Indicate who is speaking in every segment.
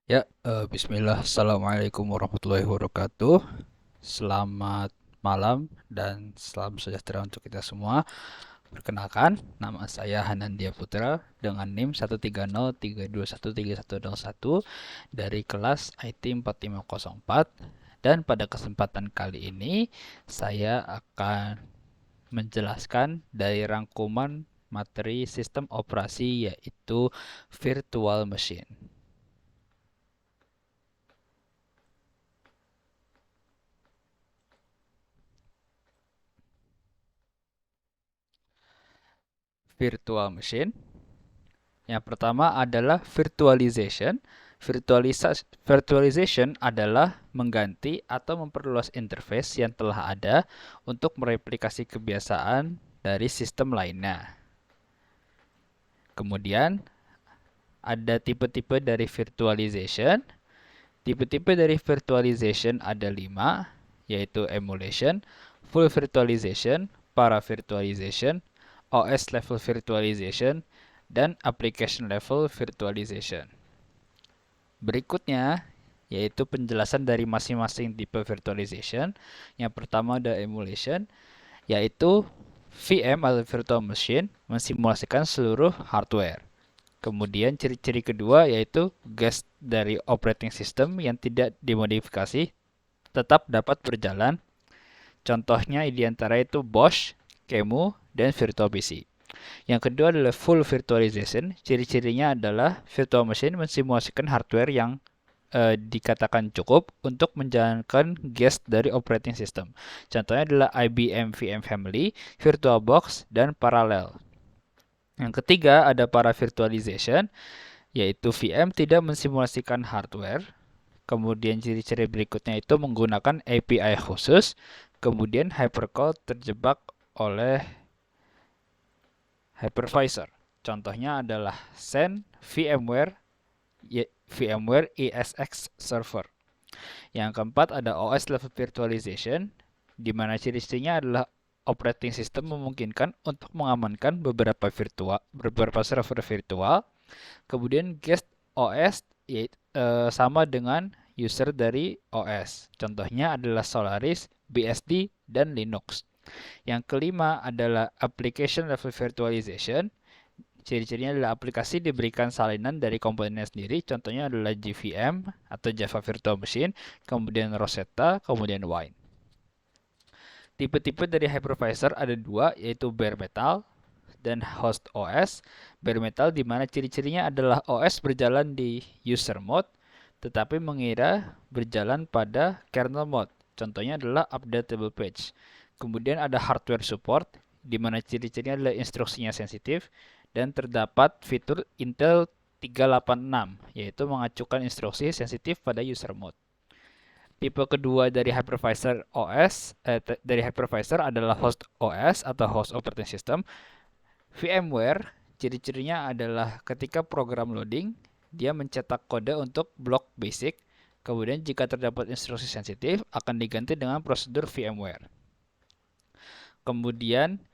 Speaker 1: Bismillah. Assalamualaikum warahmatullahi wabarakatuh. Selamat malam dan salam sejahtera untuk kita semua. Perkenalkan, nama saya Hanandia Putra dengan NIM 13032131101 dari kelas IT 4504. Dan pada kesempatan kali ini, saya akan menjelaskan dari rangkuman materi sistem operasi yaitu virtual machine. Virtual machine. Yang pertama adalah virtualization. Virtualization adalah mengganti atau memperluas interface yang telah ada untuk mereplikasi kebiasaan dari sistem lainnya. Kemudian ada tipe-tipe dari virtualization. Tipe-tipe dari virtualization ada 5, yaitu emulation, full virtualization, para-virtualization, OS level virtualization, dan application level virtualization. Berikutnya yaitu penjelasan dari masing-masing tipe virtualization. Yang pertama ada emulation, yaitu VM atau virtual machine mensimulasikan seluruh hardware. Kemudian ciri-ciri kedua yaitu guest dari operating system yang tidak dimodifikasi tetap dapat berjalan. Contohnya diantara itu Bosch, QEMU, dan Virtual PC. Yang kedua adalah full virtualization. Ciri-cirinya adalah virtual machine mensimulasikan hardware yang dikatakan cukup untuk menjalankan guest dari operating system. Contohnya adalah IBM VM Family, VirtualBox, dan Parallel. Yang ketiga ada para virtualization, yaitu VM tidak mensimulasikan hardware. Kemudian ciri-ciri berikutnya itu menggunakan API khusus. Kemudian hypercall terjebak oleh hypervisor. Contohnya adalah Xen, VMware ESX Server. Yang keempat ada OS level virtualization, di mana ciri-cirinya adalah operating system memungkinkan untuk mengamankan beberapa server virtual. Kemudian guest OS sama dengan user dari OS. Contohnya adalah Solaris, BSD, dan Linux. Yang kelima adalah application level virtualization. Ciri-cirinya adalah aplikasi diberikan salinan dari komponennya sendiri. Contohnya adalah JVM atau Java Virtual Machine, kemudian Rosetta, kemudian Wine. Tipe-tipe dari hypervisor ada dua, yaitu bare metal dan host OS. Bare metal di mana ciri-cirinya adalah OS berjalan di user mode, tetapi mengira berjalan pada kernel mode. Contohnya adalah updatable page. Kemudian ada hardware support, di mana ciri-cirinya adalah instruksinya sensitif dan terdapat fitur Intel 386, yaitu mengacukan instruksi sensitif pada user mode. Tipe kedua dari hypervisor adalah host OS atau host operating system. VMware, ciri-cirinya adalah ketika program loading, dia mencetak kode untuk blok basic. Kemudian jika terdapat instruksi sensitif, akan diganti dengan prosedur VMware. Kemudian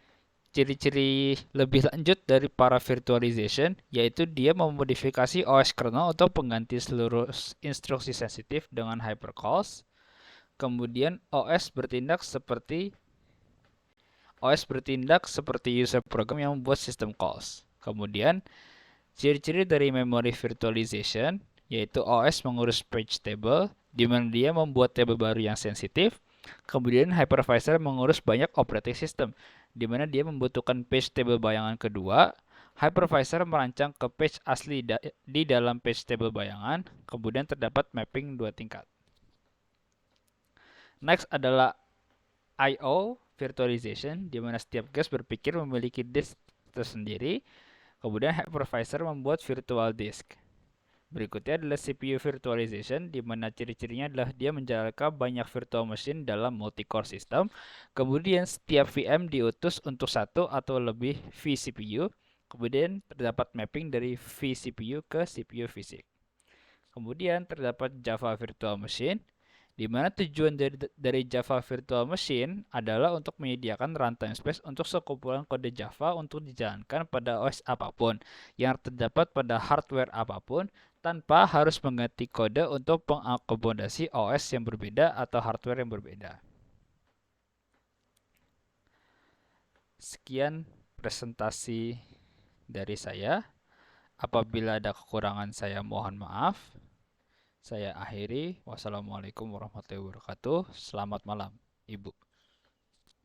Speaker 1: ciri-ciri lebih lanjut dari para virtualization, yaitu dia memodifikasi OS kernel untuk pengganti seluruh instruksi sensitif dengan hypercalls. Kemudian OS bertindak seperti user program yang membuat sistem calls. Kemudian ciri-ciri dari memory virtualization, yaitu OS mengurus page table, di mana dia membuat table baru yang sensitif. Kemudian hypervisor mengurus banyak operating system, di mana dia membutuhkan page table bayangan kedua. Hypervisor merancang ke page asli di dalam page table bayangan, kemudian terdapat mapping dua tingkat. Next adalah I/O virtualization, di mana setiap guest berpikir memiliki disk tersendiri. Kemudian hypervisor membuat virtual disk. Berikutnya adalah CPU virtualization, di mana ciri-cirinya adalah dia menjalankan banyak virtual machine dalam multi-core system. Kemudian setiap VM diutus untuk satu atau lebih vCPU. Kemudian terdapat mapping dari vCPU ke CPU fisik. Kemudian terdapat Java Virtual Machine, di mana tujuan dari Java Virtual Machine adalah untuk menyediakan runtime space untuk sekumpulan kode Java untuk dijalankan pada OS apapun yang terdapat pada hardware apapun tanpa harus mengetik kode untuk mengakomodasi OS yang berbeda atau hardware yang berbeda. Sekian presentasi dari saya. Apabila ada kekurangan saya mohon maaf. Saya akhiri. Wassalamualaikum warahmatullahi wabarakatuh. Selamat malam, Ibu.